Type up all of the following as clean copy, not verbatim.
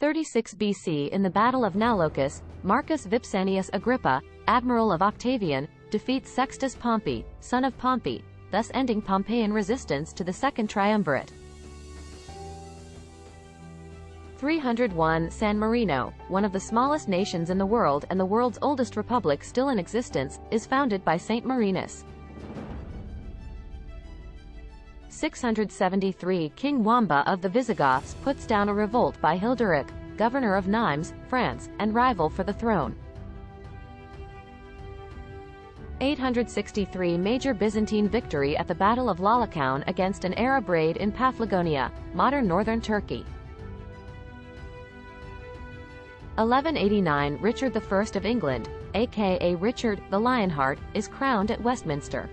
36 BC in the Battle of Naulochus, Marcus Vipsanius Agrippa, admiral of Octavian, defeats Sextus Pompey, son of Pompey, thus ending Pompeian resistance to the Second Triumvirate. 301 San Marino, one of the smallest nations in the world and the world's oldest republic still in existence, is founded by Saint Marinus. 673 King Wamba of the Visigoths puts down a revolt by Hilderic, governor of Nimes, France, and rival for the throne. 863 Major Byzantine victory at the Battle of Lalakaon against an Arab raid in Paphlagonia, modern northern Turkey. 1189 Richard I of England, aka Richard the Lionheart, is crowned at Westminster.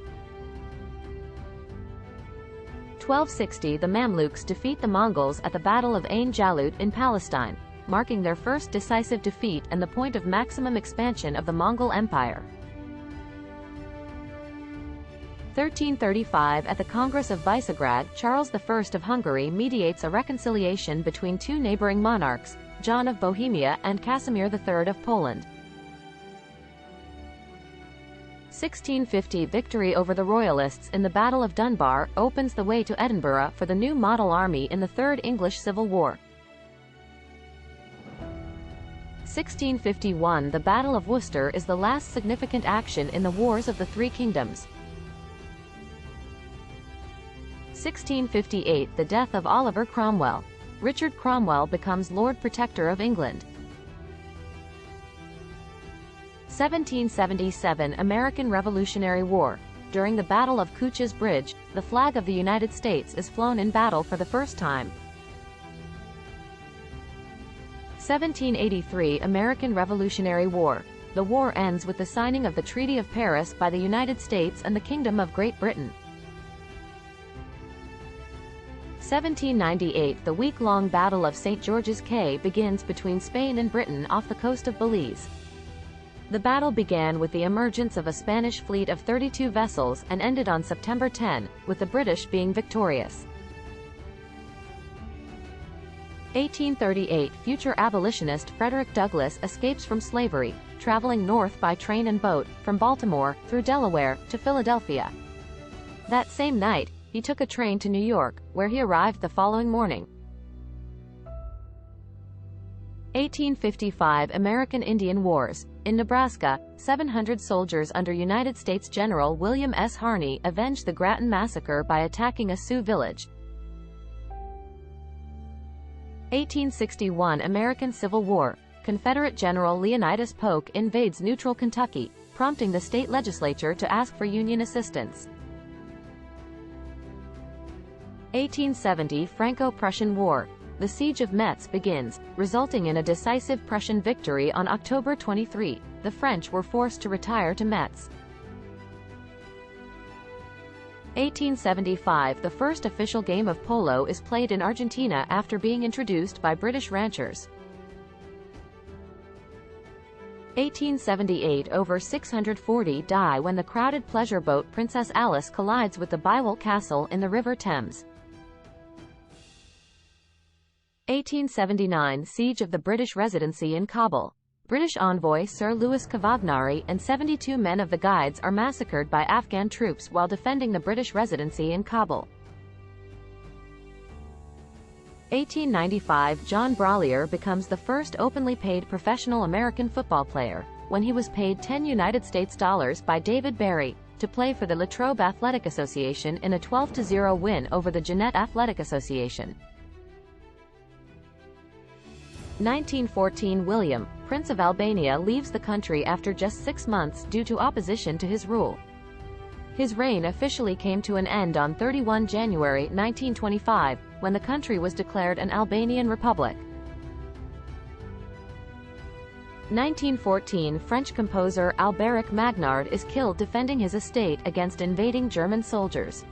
1260 The Mamluks defeat the Mongols at the Battle of Ain Jalut in Palestine, marking their first decisive defeat and the point of maximum expansion of the Mongol Empire. 1335 At the Congress of Visegrád, Charles I of Hungary mediates a reconciliation between two neighboring monarchs, John of Bohemia and Casimir III of Poland. 1650 Victory over the Royalists in the Battle of Dunbar opens the way to Edinburgh for the new model army in the Third English Civil War. 1651 The Battle of Worcester is the last significant action in the Wars of the Three Kingdoms. 1658 The death of Oliver Cromwell. Richard Cromwell becomes Lord Protector of England. 1777 American Revolutionary War. During the Battle of Cooch's Bridge, the flag of the United States is flown in battle for the first time. 1783 American Revolutionary War. The war ends with the signing of the Treaty of Paris by the United States and the Kingdom of Great Britain. 1798 The week-long Battle of St. George's Caye begins between Spain and Britain off the coast of Belize. The battle began with the emergence of a Spanish fleet of 32 vessels and ended on September 10, with the British being victorious. 1838 Future abolitionist Frederick Douglass escapes from slavery, traveling north by train and boat, from Baltimore, through Delaware, to Philadelphia. That same night, he took a train to New York, where he arrived the following morning. 1855 American Indian Wars. In Nebraska, 700 soldiers under United States General William S. Harney avenged the Grattan Massacre by attacking a Sioux village. 1861 American Civil War. Confederate General Leonidas Polk invades neutral Kentucky, prompting the state legislature to ask for Union assistance. 1870 Franco-Prussian War. The Siege of Metz begins, resulting in a decisive Prussian victory on October 23. The French were forced to retire to Metz. 1875 The first official game of polo is played in Argentina after being introduced by British ranchers. 1878 Over 640 die when the crowded pleasure boat Princess Alice collides with the Bywell Castle in the River Thames. 1879 Siege of the British Residency in Kabul. British envoy Sir Louis Cavagnari and 72 men of the Guides are massacred by Afghan troops while defending the British Residency in Kabul. 1895 John Brallier becomes the first openly paid professional American football player, when he was paid $10 United States by David Barry, to play for the Latrobe Athletic Association in a 12-0 win over the Jeannette Athletic Association. 1914 William, Prince of Albania leaves the country after just 6 months due to opposition to his rule. His reign officially came to an end on 31 January 1925, when the country was declared an Albanian republic. 1914 French composer Albéric Magnard is killed defending his estate against invading German soldiers.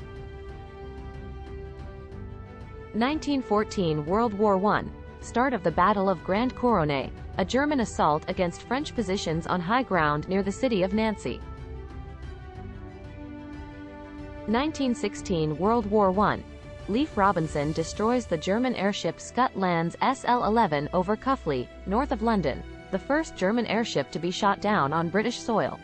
1914 World War I. Start of the Battle of Grande Couronne, a German assault against French positions on high ground near the city of Nancy. 1916 World War I. Leif Robinson destroys the German airship Scott lands SL-11 over Cuffley, north of London, the first German airship to be shot down on British soil.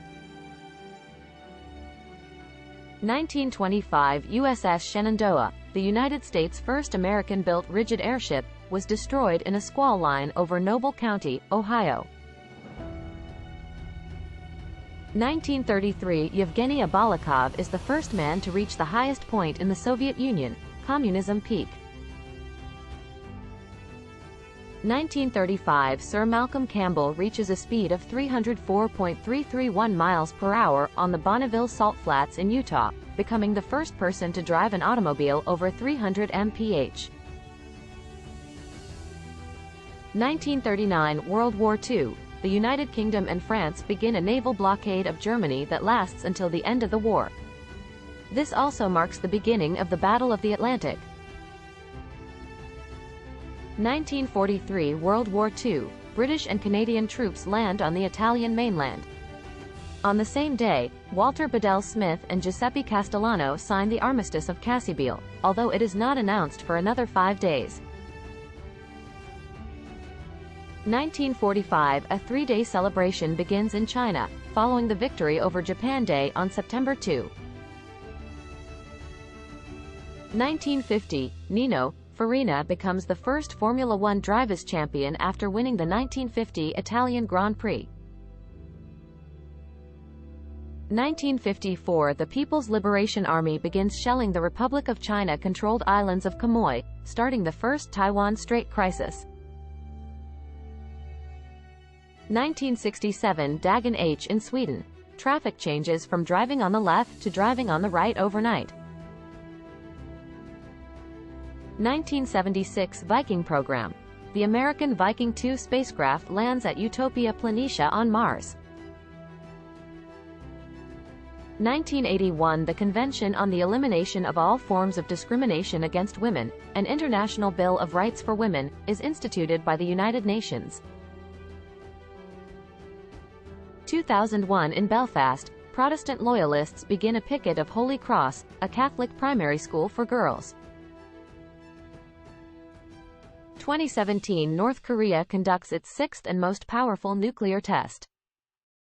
1925 USS Shenandoah, the United States' first American-built rigid airship, was destroyed in a squall line over Noble County, Ohio. 1933 Yevgeny Abalakov is the first man to reach the highest point in the Soviet Union, Communism Peak. 1935 Sir Malcolm Campbell reaches a speed of 304.331 miles per hour on the Bonneville Salt Flats in Utah, becoming the first person to drive an automobile over 300 mph. 1939 World War II. The United Kingdom and France begin a naval blockade of Germany that lasts until the end of the war. This also marks the beginning of the Battle of the Atlantic. 1943 World War II. British and Canadian troops land on the Italian mainland. On the same day, Walter Bedell Smith and Giuseppe Castellano sign the Armistice of Cassibile, although it is not announced for another 5 days. 1945 A 3-day celebration begins in China, following the victory over Japan Day on September 2. 1950 Nino Farina becomes the first Formula One drivers' champion after winning the 1950 Italian Grand Prix. 1954 The People's Liberation Army begins shelling the Republic of China-controlled islands of Quemoy, starting the first Taiwan Strait crisis. 1967 Dagen H in Sweden. Traffic changes from driving on the left to driving on the right overnight. 1976 Viking program. The American Viking 2 spacecraft lands at Utopia Planitia on Mars. 1981 The Convention on the Elimination of All Forms of Discrimination Against Women, an International Bill of Rights for Women, is instituted by the United Nations. 2001 In Belfast, Protestant loyalists begin a picket of Holy Cross, a Catholic primary school for girls. 2017 North Korea conducts its 6th and most powerful nuclear test.